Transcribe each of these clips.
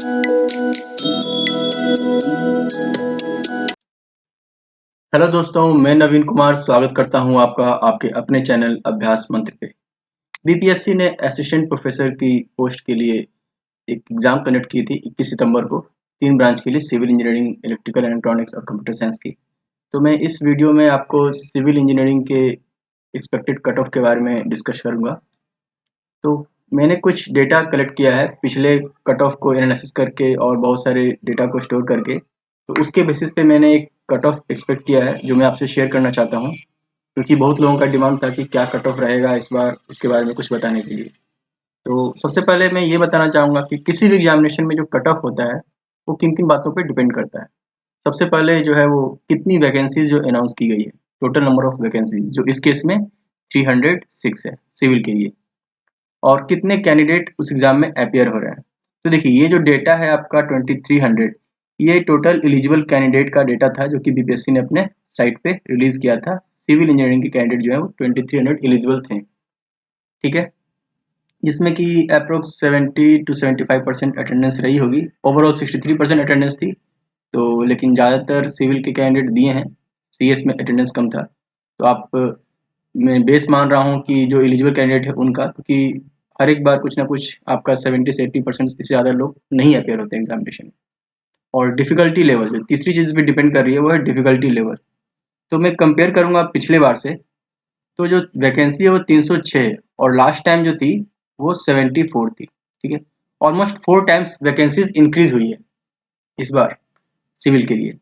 Hello दोस्तों, मैं नवीन कुमार स्वागत करता हूं आपका आपके अपने चैनल अभ्यास मंत्र पे। बीपीएससी ने असिस्टेंट प्रोफेसर की पोस्ट के लिए एक एग्ज़ाम कंडक्ट की थी 21 सितंबर को 3 ब्रांच के लिए सिविल इंजीनियरिंग, इलेक्ट्रिकल इलेक्ट्रॉनिक्स और कंप्यूटर साइंस की। तो मैं इस वीडियो में आपको सिविल इंजीनियरिंग के एक्सपेक्टेड कट ऑफ के बारे में डिस्कस करूँगा। तो मैंने कुछ डेटा कलेक्ट किया है पिछले कट ऑफ को एनालिसिस करके और बहुत सारे डेटा को स्टोर करके। तो उसके बेसिस पे मैंने एक कट ऑफ एक्सपेक्ट किया है जो मैं आपसे शेयर करना चाहता हूँ, क्योंकि बहुत लोगों का डिमांड था कि क्या कट ऑफ रहेगा इस बार, इसके बारे में कुछ बताने के लिए। तो सबसे पहले मैं ये बताना चाहूँगा कि किसी भी एग्जामिनेशन में जो कट ऑफ होता है वो किन किन बातों पर डिपेंड करता है। सबसे पहले जो है वो कितनी वैकेंसीज जो अनाउंस की गई है, टोटल नंबर ऑफ वैकेंसीज जो इस केस में 306 है सिविल के लिए, और कितने कैंडिडेट उस एग्ज़ाम में अपीयर हो रहे हैं। तो देखिए ये जो डेटा है आपका 2300, ये टोटल एलिजिबल कैंडिडेट का डेटा था जो कि बीपीएससी ने अपने साइट पे रिलीज़ किया था। सिविल इंजीनियरिंग के कैंडिडेट जो है वो 2300 एलिजिबल थे, ठीक है, जिसमें कि अप्रोक्स 70 to 75% अटेंडेंस रही होगी। ओवरऑल 63% अटेंडेंस थी, तो लेकिन ज़्यादातर सिविल के कैंडिडेट दिए हैं, सीएस में अटेंडेंस कम था। तो आप मैं बेस मान रहा हूँ कि जो एलिजिबल कैंडिडेट है उनका, क्योंकि हर एक बार कुछ ना कुछ आपका 70 से 80% इससे ज़्यादा लोग नहीं अपेयर होते हैं एग्जामिनेशन। और डिफ़िकल्टी लेवल जो तीसरी चीज़ पे डिपेंड कर रही है वो है डिफ़िकल्टी लेवल। तो मैं कंपेयर करूँगा पिछले बार से, तो जो वैकेंसी है वो 306 है और लास्ट टाइम जो थी वो 74 थी, ठीक है। ऑलमोस्ट 4 टाइम्स वैकेंसीज इंक्रीज हुई है इस बार सिविल के लिए।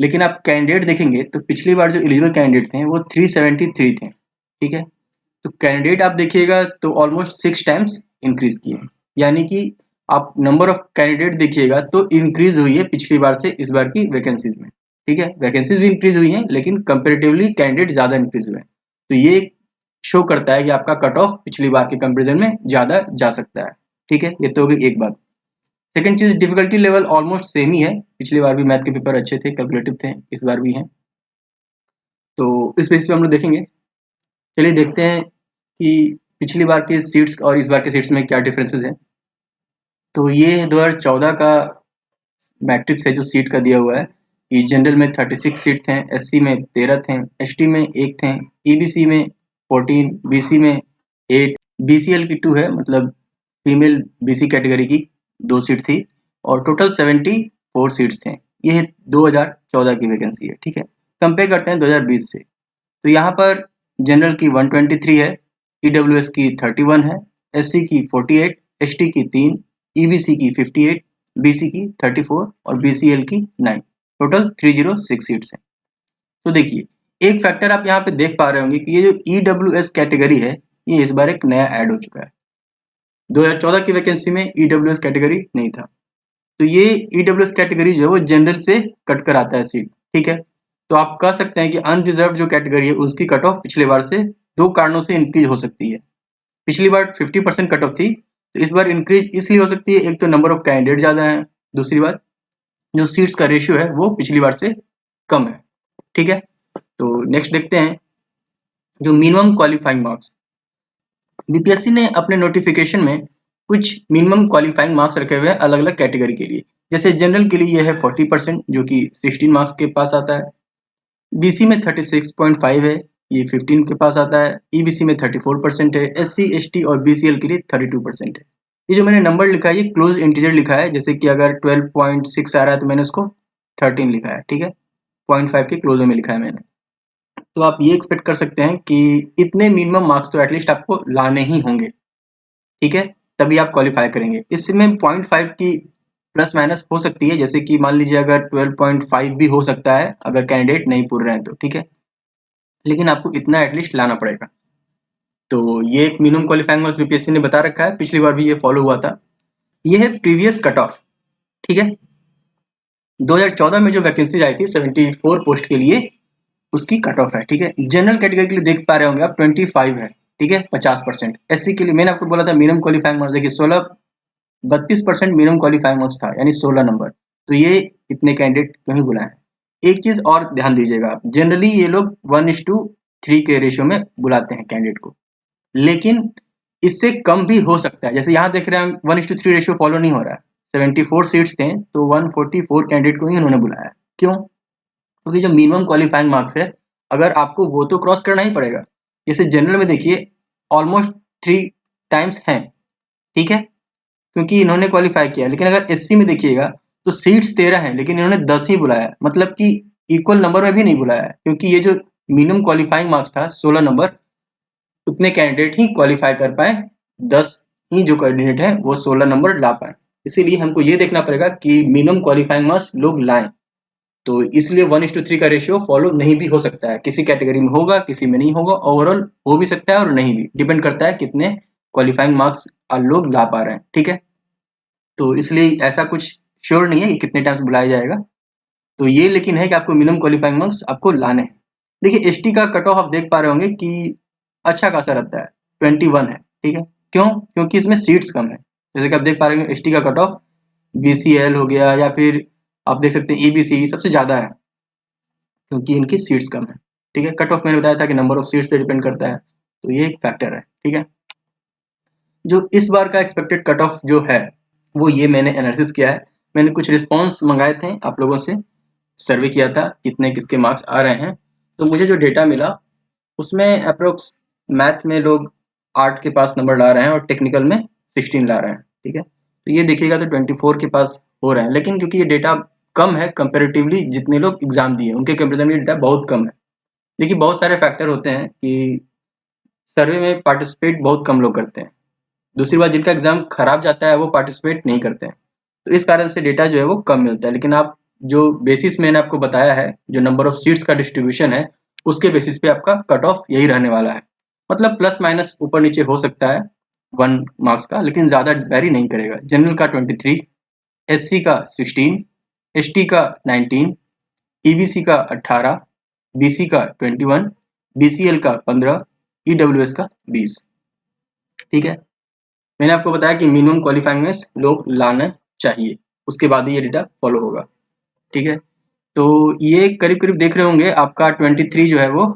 लेकिन आप कैंडिडेट देखेंगे तो पिछली बार जो एलिजिबल कैंडिडेट थे वो 373 थे, ठीक है। तो कैंडिडेट आप देखिएगा तो ऑलमोस्ट 6 टाइम्स इंक्रीज किए हैं, यानी कि आप नंबर ऑफ कैंडिडेट देखिएगा तो इंक्रीज हुई है पिछली बार से इस बार की वैकेंसीज में, ठीक है। वैकेंसीज भी इंक्रीज हुई हैं लेकिन कंपेरेटिवली कैंडिडेट ज़्यादा इंक्रीज हुए हैं। तो ये शो करता है कि आपका कट ऑफ पिछली बार के कंपेरिजन में ज़्यादा जा सकता है, ठीक है। ये तो होगी एक बात। सेकंड चीज़, डिफिकल्टी लेवल ऑलमोस्ट सेम ही है। पिछली बार भी मैथ के पेपर अच्छे थे, कैलकुलेटिव थे, इस बार भी हैं। तो इस बेसिस पे हम लोग देखेंगे। चलिए देखते हैं कि पिछली बार के सीट्स और इस बार के सीट्स में क्या डिफरेंसेस हैं। तो ये 2014 का मैट्रिक्स है जो सीट का दिया हुआ है कि जनरल में 36 सीट थे, एससी में 13 थे, एसटी में 1 थे, ईबीसी में 14, बीसी में 8, बीसीएल की 2 है, मतलब फीमेल बीसी कैटेगरी की 2 सीट थी, और टोटल 74 सीट्स थे। ये 2014 की वैकेंसी है, ठीक है। कंपेयर करते हैं 2020 से, तो यहाँ पर जनरल की 123 है, ईडब्ल्यूएस की 31 है, एससी की 48, एसटी की 3, ईबीसी की 58, बीसी की 34 और बीसीएल की 9। टोटल 306 सीट्स हैं। तो देखिए एक फैक्टर आप यहाँ पे देख पा रहे होंगे कि ये जो ईडब्ल्यूएस कैटेगरी है ये इस बार एक नया ऐड हो चुका है। 2014 की वैकेंसी में ईडब्ल्यूएस कैटेगरी नहीं था। तो ये ईडब्ल्यूएस कैटेगरी जो है वो जनरल से कट कर आता है सीट, ठीक है। तो आप कह सकते हैं कि अनरिजर्व जो कैटेगरी है उसकी कट ऑफ पिछले बार से 2 कारणों से इंक्रीज हो सकती है। पिछली बार 50% कट ऑफ थी, तो इस बार इंक्रीज इसलिए हो सकती है, एक तो नंबर ऑफ कैंडिडेट ज़्यादा है, दूसरी बात जो सीट्स का रेशियो है वो पिछली बार से कम है, ठीक है। तो नेक्स्ट देखते हैं जो मिनिमम क्वालिफाइंग मार्क्स। बीपीएससी ने अपने नोटिफिकेशन में कुछ मिनिमम क्वालिफाइंग मार्क्स रखे हुए हैं अलग अलग कैटेगरी के लिए। जैसे जनरल के लिए यह है 40% जो कि 16 मार्क्स के पास आता है, बीसी में 36.5 है, ये 15 के पास आता है, ईबीसी में 34% है, एससी एसटी और बीसीएल के लिए 32% है। ये जो मैंने नंबर लिखा है ये क्लोज इंटीजर लिखा है, जैसे कि अगर 12.6 आ रहा है तो मैंने उसको 13 लिखा है, ठीक है। 0.5 के क्लोज में लिखा है मैंने। तो आप ये एक्सपेक्ट कर सकते हैं कि इतने मिनिमम मार्क्स तो एटलीस्ट आपको लाने ही होंगे, ठीक है, तभी आप क्वालिफाई करेंगे। इसमें 0.5 की प्लस माइनस हो सकती है, जैसे कि मान लीजिए अगर 12.5 भी हो सकता है अगर कैंडिडेट नहीं पूर रहे हैं तो, ठीक है, लेकिन आपको इतना एटलीस्ट लाना पड़ेगा। तो ये एक मिनिमम क्वालिफाइंग मार्क्स बीपीएससी ने बता रखा है, पिछली बार भी ये फॉलो हुआ था। ये है प्रीवियस कट ऑफ, ठीक है। 2014 में जो वैकेंसी आई थी 74 पोस्ट के लिए, उसकी कट ऑफ है, ठीक है। जनरल कैटेगरी के लिए देख पा रहे होंगे आप 25 है, ठीक है, 50%। एससी के लिए मैंने आपको बोला था मिनिमम क्वालिफाइंग मार्क्स, देखिए 32% मिनिमम क्वालिफाइंग मार्क्स था, यानी 16 नंबर। तो ये इतने कैंडिडेट क्यों ही बुलाए हैं। एक चीज और ध्यान दीजिएगा आप, जनरली ये लोग 1:3 के रेशियो में बुलाते हैं कैंडिडेट को, लेकिन इससे कम भी हो सकता है। जैसे यहाँ देख रहे हैं 1:3 रेशियो फॉलो नहीं हो रहा है, 74 सीट्स थे तो 144 कैंडिडेट को ही उन्होंने बुलाया। क्यों? क्योंकि जो मिनिमम क्वालिफाइंग मार्क्स है, अगर आपको वो तो क्रॉस करना ही पड़ेगा। जैसे जनरल में देखिए ऑलमोस्ट 3 टाइम्स हैं, ठीक है, क्योंकि इन्होंने क्वालिफाई किया। लेकिन अगर एससी में देखिएगा तो सीट्स 13 हैं लेकिन इन्होंने 10 ही बुलाया, मतलब कि इक्वल नंबर में भी नहीं बुलाया है, क्योंकि ये जो मिनिमम क्वालिफाइंग मार्क्स था 16 नंबर, उतने कैंडिडेट ही क्वालिफाई कर पाए, 10 ही जो कैंडिडेट है वो 16 नंबर ला पाए। इसीलिए हमको ये देखना पड़ेगा कि मिनिमम क्वालिफाइंग मार्क्स लोग लाएं। तो इसलिए 1:3 का रेशियो फॉलो नहीं भी हो सकता है, किसी कैटेगरी में होगा किसी में नहीं होगा, ओवरऑल हो भी सकता है और नहीं भी, डिपेंड करता है कितने क्वालिफाइंग मार्क्स लोग ला पा रहे हैं, ठीक है। तो इसलिए ऐसा कुछ श्योर नहीं है कि कितने टाइम्स बुलाया जाएगा। तो ये लेकिन है कि आपको मिनिमम क्वालिफाइंग मार्क्स आपको लाने हैं। देखिए एसटी का कट ऑफ आप देख पा रहे होंगे कि अच्छा खासा रहता है, 21 है, ठीक है। क्यों? क्योंकि इसमें सीट्स कम है। जैसे कि आप देख पा रहे होंगे एसटी का कट ऑफ बीसीएल हो गया या फिर आप देख सकते हैं ईबीसी सबसे ज्यादा है, क्योंकि इनकी सीट्स कम है, ठीक है। कट ऑफ मैंने बताया था कि नंबर ऑफ सीट्स पे डिपेंड करता है, तो ये एक फैक्टर है, ठीक है। जो इस बार का एक्सपेक्टेड कट ऑफ जो है वो ये मैंने एनालिसिस किया है। मैंने कुछ रिस्पॉन्स मंगाए थे आप लोगों से, सर्वे किया था कितने किसके मार्क्स आ रहे हैं। तो मुझे जो डेटा मिला उसमें अप्रोक्स मैथ में लोग 8 के पास नंबर ला रहे हैं और टेक्निकल में 16 ला रहे हैं, ठीक है। तो ये देखिएगा तो 24 के पास हो रहे हैं, लेकिन क्योंकि ये डेटा कम है कंपेरेटिवली जितने लोग एग्जाम दिए उनके कंपेरिजन में डेटा बहुत कम है। देखिए बहुत सारे फैक्टर होते हैं कि सर्वे में पार्टिसिपेट बहुत कम लोग करते हैं। दूसरी बात, जिनका एग्जाम खराब जाता है वो पार्टिसिपेट नहीं करते हैं, तो इस कारण से डेटा जो है वो कम मिलता है। लेकिन आप जो बेसिस मैंने आपको बताया है, जो नंबर ऑफ सीट्स का डिस्ट्रीब्यूशन है, उसके बेसिस पे आपका कट ऑफ यही रहने वाला है। मतलब प्लस माइनस ऊपर नीचे हो सकता है 1 मार्क्स का, लेकिन ज़्यादा वेरी नहीं करेगा। जनरल का 23, एससी का 16, एसटी का 19, ईबीसी का 18, बीसी का 21, बीसीएल का 15, ईडब्ल्यूएस का 20, ठीक है। मैंने आपको बताया कि मिनिमम क्वालिफाइंग में लोग लाना चाहिए, उसके बाद ही ये डेटा फॉलो होगा, ठीक है। तो ये करीब करीब देख रहे होंगे आपका 23 जो है वो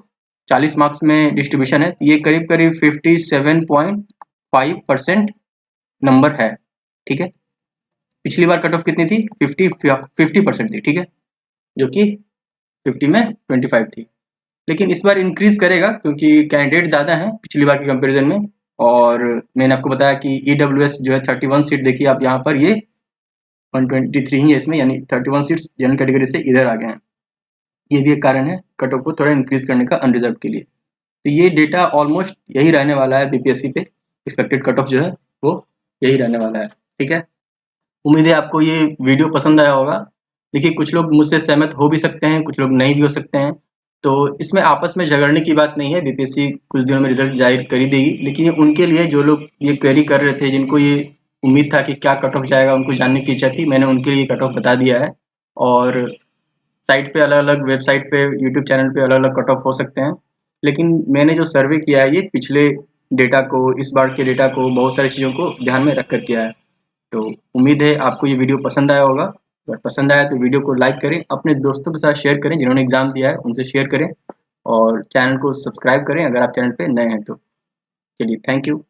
40 मार्क्स में डिस्ट्रीब्यूशन है, ये करीब करीब 57.5% नंबर है, ठीक है। पिछली बार कट ऑफ कितनी थी? 50% थी, ठीक है, जो कि 50 में 25 थी। लेकिन इस बार इंक्रीज करेगा क्योंकि कैंडिडेट ज़्यादा हैं पिछली बार के कंपेरिजन में। और मैंने आपको बताया कि ईडब्ल्यूएस जो है 31 सीट, देखिए आप यहाँ पर ये 123 ही है इसमें, यानी 31 सीट्स जनरल कैटेगरी से इधर आ गए हैं। ये भी एक कारण है कट ऑफ को थोड़ा इंक्रीज करने का अनरिजर्व के लिए। तो ये डेटा ऑलमोस्ट यही रहने वाला है, बीपीएससी पे एक्सपेक्टेड कट ऑफ जो है वो यही रहने वाला है, ठीक है। उम्मीद है आपको ये वीडियो पसंद आया होगा। देखिए कुछ लोग मुझसे सहमत हो भी सकते हैं, कुछ लोग नहीं भी हो सकते हैं, तो इसमें आपस में झगड़ने की बात नहीं है। बीपीएससी कुछ दिनों में रिजल्ट जाहिर कर ही देगी, लेकिन ये उनके लिए जो लोग ये क्वेरी कर रहे थे, जिनको ये उम्मीद था कि क्या कट ऑफ जाएगा, उनको जानने की इच्छा थी, मैंने उनके लिए कट ऑफ बता दिया है। और साइट पे अलग अलग, वेबसाइट पे, यूट्यूब चैनल पे अलग अलग कट ऑफ हो सकते हैं, लेकिन मैंने जो सर्वे किया है ये पिछले डेटा को, इस बार के डेटा को, बहुत सारी चीज़ों को ध्यान में रख कर किया है। तो उम्मीद है आपको ये वीडियो पसंद आया होगा। अगर पसंद आया तो वीडियो को लाइक करें, अपने दोस्तों के साथ शेयर करें, जिन्होंने एग्जाम दिया है उनसे शेयर करें, और चैनल को सब्सक्राइब करें अगर आप चैनल पे नए हैं तो। चलिए, थैंक यू।